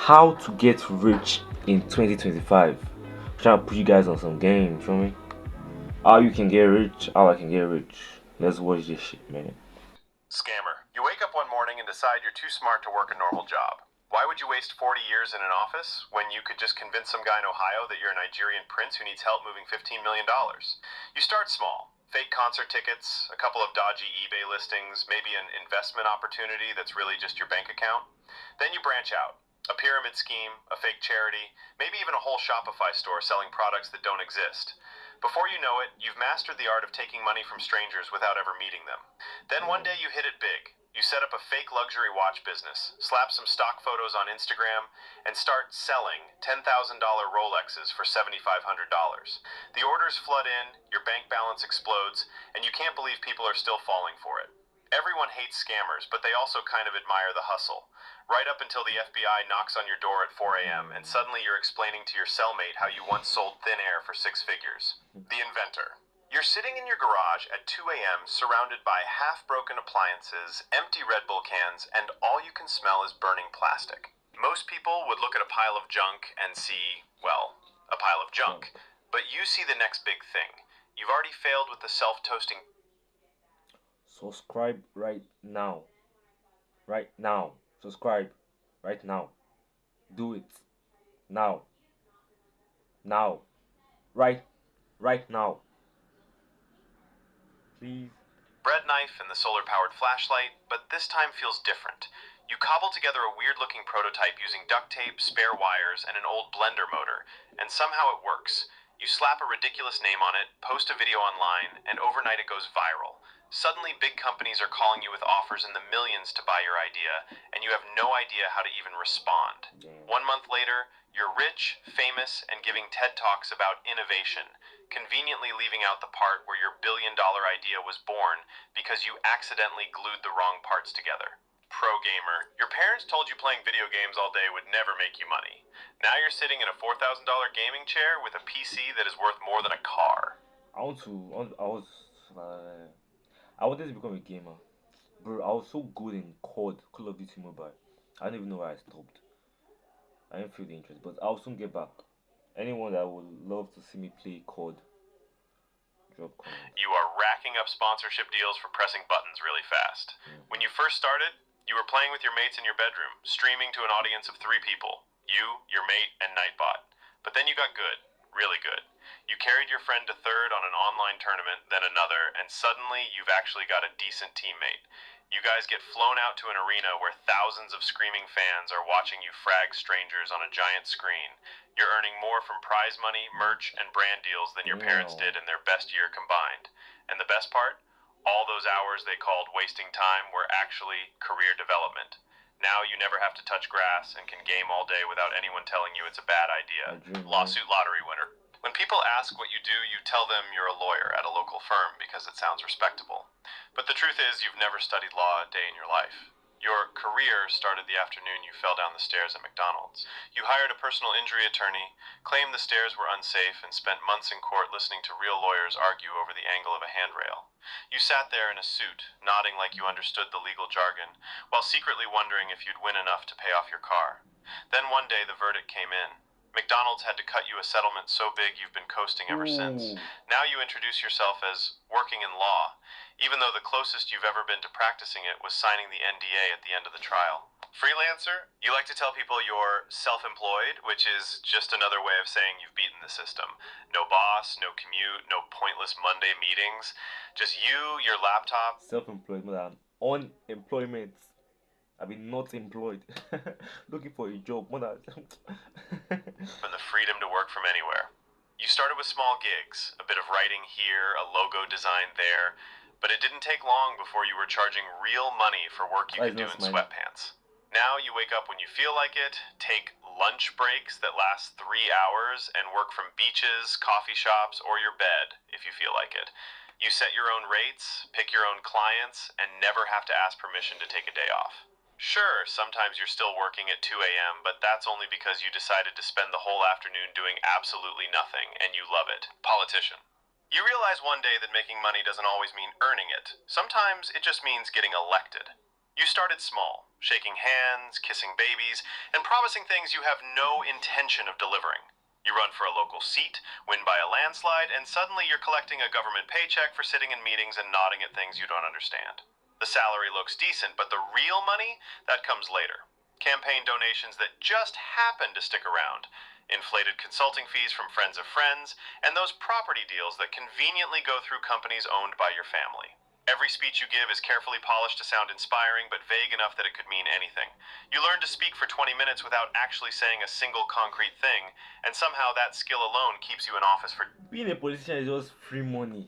How to get rich in 2025. Trying to put you guys on some game, feel me? How you can get rich, how I can get rich. Let's watch this shit, man. Scammer. You wake up one morning and decide you're too smart to work a normal job. Why would you waste 40 years in an office when you could just convince some guy in Ohio that you're a Nigerian prince who needs help moving $15 million? You start small. Fake concert tickets, a couple of dodgy eBay listings, maybe an investment opportunity that's really just your bank account. Then you branch out. A pyramid scheme, a fake charity, maybe even a whole Shopify store selling products that don't exist. Before you know it, you've mastered the art of taking money from strangers without ever meeting them. Then one day you hit it big. You set up a fake luxury watch business, slap some stock photos on Instagram, and start selling $10,000 Rolexes for $7,500. The orders flood in, your bank balance explodes, and you can't believe people are still falling for it. Everyone hates scammers, but they also kind of admire the hustle. Right up until the FBI knocks on your door at 4 a.m. and suddenly you're explaining to your cellmate how you once sold thin air for six figures. The inventor. You're sitting in your garage at 2 a.m. surrounded by half-broken appliances, empty Red Bull cans, and all you can smell is burning plastic. Most people would look at a pile of junk and see, well, a pile of junk. But you see the next big thing. You've already failed with the self-toasting. Subscribe right now. Right now. Subscribe right now. Do it. Now. Now. Right now. Please. Bread knife and the solar-powered flashlight, but this time feels different. You cobble together a weird-looking prototype using duct tape, spare wires, and an old blender motor, and somehow it works. You slap a ridiculous name on it, post a video online, and overnight it goes viral. Suddenly, big companies are calling you with offers in the millions to buy your idea, and you have no idea how to even respond. 1 month later, you're rich, famous, and giving TED Talks about innovation, conveniently leaving out the part where your billion-dollar idea was born because you accidentally glued the wrong parts together. Pro gamer. Your parents told you playing video games all day would never make you money. Now you're sitting in a $4,000 gaming chair with a PC that is worth more than a car. I wanted to become a gamer. Bro, I was so good in Call of Duty Mobile. I don't even know why I stopped. I didn't feel the interest, but I'll soon get back. Anyone that would love to see me play COD, drop comment. You are racking up sponsorship deals for pressing buttons really fast. When you first started, you were playing with your mates in your bedroom, streaming to an audience of 3 people. You, your mate, and Nightbot. But then you got good. Really good. You carried your friend to third on an online tournament, then another, and suddenly you've actually got a decent teammate. You guys get flown out to an arena where thousands of screaming fans are watching you frag strangers on a giant screen. You're earning more from prize money, merch, and brand deals than your parents did in their best year combined. And the best part? All those hours they called wasting time were actually career development. Now you never have to touch grass and can game all day without anyone telling you it's a bad idea. Lawsuit lottery winner. When people ask what you do, you tell them you're a lawyer at a local firm because it sounds respectable. But the truth is you've never studied law a day in your life. Your career started the afternoon you fell down the stairs at McDonald's. You hired a personal injury attorney, claimed the stairs were unsafe, and spent months in court listening to real lawyers argue over the angle of a handrail. You sat there in a suit, nodding like you understood the legal jargon, while secretly wondering if you'd win enough to pay off your car. Then one day the verdict came in. McDonald's had to cut you a settlement so big you've been coasting ever since. Now you introduce yourself as working in law, even though the closest you've ever been to practicing it was signing the NDA at the end of the trial. Freelancer? You like to tell people you're self-employed, which is just another way of saying you've beaten the system. No boss, no commute, no pointless Monday meetings. Just you, your laptop. Self-employed, man. Unemployment. I've been not employed. Looking for a job, man. And the freedom to work from anywhere. You started with small gigs, a bit of writing here, a logo design there, but it didn't take long before you were charging real money for work you could do in sweatpants. Now you wake up when you feel like it, take lunch breaks that last 3 hours, and work from beaches, coffee shops, or your bed if you feel like it. You set your own rates, pick your own clients, and never have to ask permission to take a day off. Sure, sometimes you're still working at 2 a.m., but that's only because you decided to spend the whole afternoon doing absolutely nothing, and you love it. Politician. You realize one day that making money doesn't always mean earning it. Sometimes it just means getting elected. You started small, shaking hands, kissing babies, and promising things you have no intention of delivering. You run for a local seat, win by a landslide, and suddenly you're collecting a government paycheck for sitting in meetings and nodding at things you don't understand. The salary looks decent, but the real money, that comes later. Campaign donations that just happen to stick around, inflated consulting fees from friends of friends, and those property deals that conveniently go through companies owned by your family. Every speech you give is carefully polished to sound inspiring, but vague enough that it could mean anything. You learn to speak for 20 minutes without actually saying a single concrete thing, and somehow that skill alone keeps you in office for Being a politician is just free money.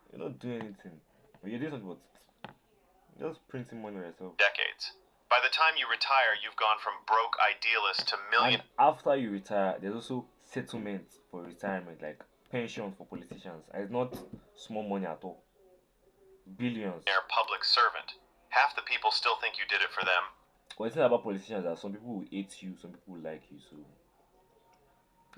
You're not doing anything. But you're doing something just printing money on yourself. decades. By the time you retire, you've gone from broke idealist to million. And after you retire, there's also settlement for retirement, like pension for politicians. And it's not small money at all. Billions. Public servant. Half the people still think you did it for them. But it's not about politicians that some people will hate you, some people will like you, so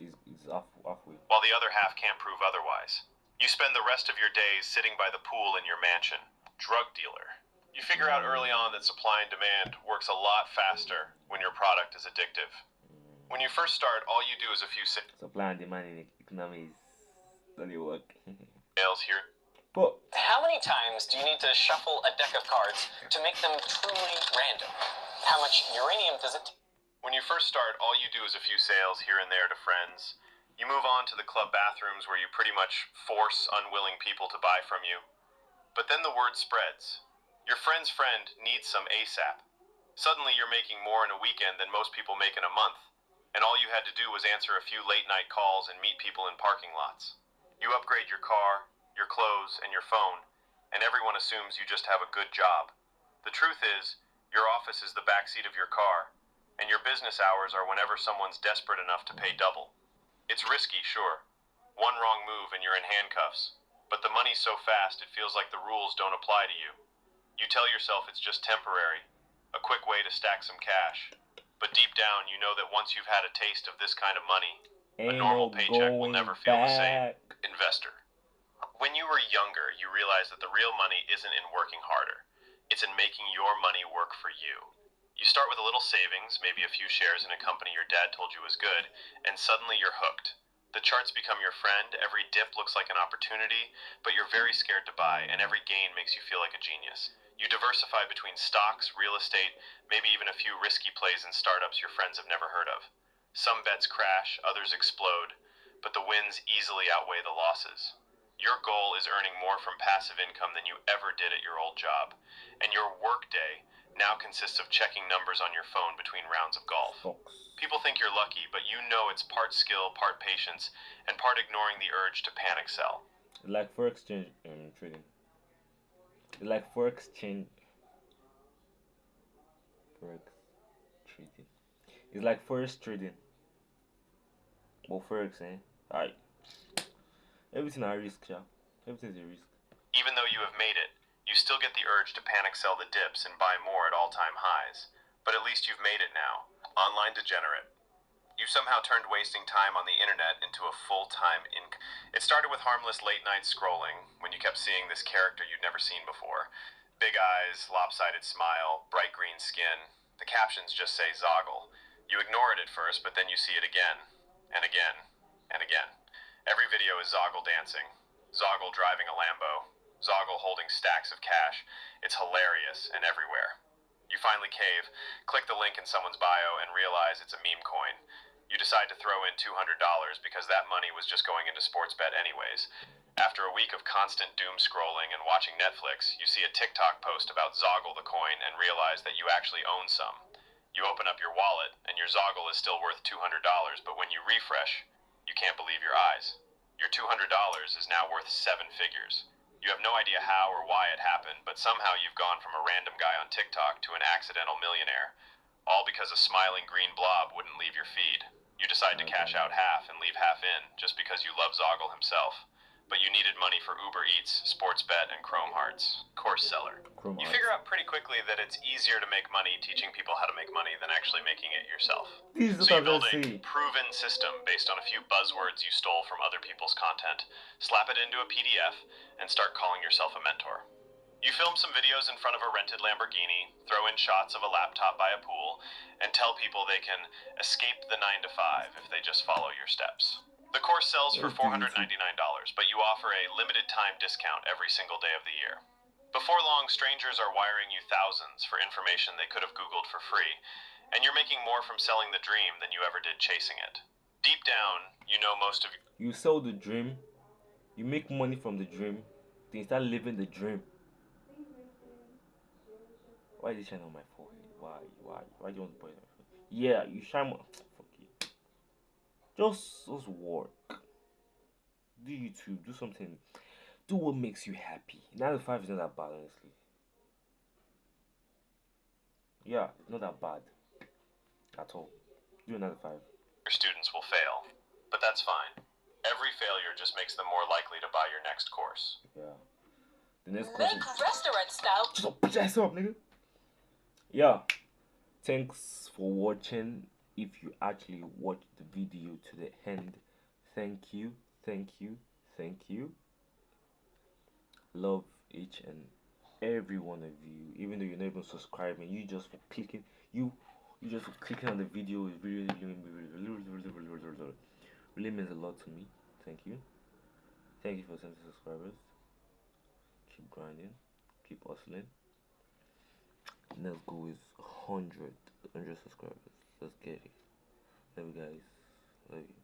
it's halfway. While the other half can't prove otherwise. You spend the rest of your days sitting by the pool in your mansion. Drug dealer. You figure out early on that supply and demand works a lot faster when your product is addictive. When you first start, all you do is a few supply and demand in economy doesn't work. sales here. But how many times do you need to shuffle a deck of cards to make them truly random? How much uranium does it? When you first start, all you do is a few sales here and there to friends. You move on to the club bathrooms where you pretty much force unwilling people to buy from you. But then the word spreads. Your friend's friend needs some ASAP. Suddenly you're making more in a weekend than most people make in a month. And all you had to do was answer a few late night calls and meet people in parking lots. You upgrade your car, your clothes, and your phone, and everyone assumes you just have a good job. The truth is, your office is the backseat of your car, and your business hours are whenever someone's desperate enough to pay double. It's risky, sure. One wrong move and you're in handcuffs. But the money's so fast it feels like the rules don't apply to you. You tell yourself it's just temporary, a quick way to stack some cash. But deep down you know that once you've had a taste of this kind of money, a normal paycheck will never feel the same. Investor. When you were younger, you realized that the real money isn't in working harder. It's in making your money work for you. You start with a little savings, maybe a few shares in a company your dad told you was good, and suddenly you're hooked. The charts become your friend, every dip looks like an opportunity, but you're very scared to buy, and every gain makes you feel like a genius. You diversify between stocks, real estate, maybe even a few risky plays in startups your friends have never heard of. Some bets crash, others explode, but the wins easily outweigh the losses. Your goal is earning more from passive income than you ever did at your old job, and your work day now consists of checking numbers on your phone between rounds of golf. People think you're lucky, but you know it's part skill, part patience, and part ignoring the urge to panic sell. Like forex exchange trading. Like forex exchange. Forex trading. It's like forex trading. But forex, Alright. Everything a risk, yeah. Everything's a risk. Even though you have made it, you still get the urge to panic sell the dips and buy more at all-time highs. But at least you've made it now. Online degenerate. You somehow turned wasting time on the internet into a full-time income. It started with harmless late-night scrolling, when you kept seeing this character you'd never seen before. Big eyes, lopsided smile, bright green skin. The captions just say Zoggle. You ignore it at first, but then you see it again, and again, and again. Every video is Zoggle dancing, Zoggle driving a Lambo, Zoggle holding stacks of cash. It's hilarious and everywhere. You finally cave, click the link in someone's bio, and realize it's a meme coin. You decide to throw in $200 because that money was just going into Sportsbet anyways. After a week of constant doom scrolling and watching Netflix, you see a TikTok post about Zoggle the coin and realize that you actually own some. You open up your wallet, and your Zoggle is still worth $200, but when you refresh, you can't believe your eyes. Your $200 is now worth 7 figures. You have no idea how or why it happened, but somehow you've gone from a random guy on TikTok to an accidental millionaire. All because a smiling green blob wouldn't leave your feed. You decide to cash out half and leave half in, just because you love Zoggle himself. But you needed money for Uber Eats, Sportsbet, and Chrome Hearts. Course seller. You figure out pretty quickly that it's easier to make money teaching people how to make money than actually making it yourself. So you build a proven system based on a few buzzwords you stole from other people's content, slap it into a PDF, and start calling yourself a mentor. You film some videos in front of a rented Lamborghini, throw in shots of a laptop by a pool, and tell people they can escape the 9 to 5 if they just follow your steps. The course sells for $499, but you offer a limited time discount every single day of the year. Before long, strangers are wiring you thousands for information they could have Googled for free, and you're making more from selling the dream than you ever did chasing it. Deep down, you know most of You sell the dream, you make money from the dream, then you start living the dream. Why is it shining on my forehead? Why do you want to put it on my forehead? Yeah, you shine my fuck it. Just work. Do YouTube, do something. Do what makes you happy. 9 to 5 is not that bad, honestly. Yeah, it's not that bad at all. Do 9 to 5. your students will fail, but that's fine. Every failure just makes them more likely to buy your next course. Yeah. The next question. Make restaurant style. Shut up, bitch ass up, nigga. Yeah. Thanks for watching. If you actually watched the video to the end, thank you, thank you, thank you. Love each and every one of you, even though you're not even subscribing. You just for clicking, you just for clicking on the video is really means a lot to me. Thank you. Thank you for 70 subscribers. Keep grinding, keep hustling. Let's go with 100 subscribers. Let's get it. Love you guys. Love you.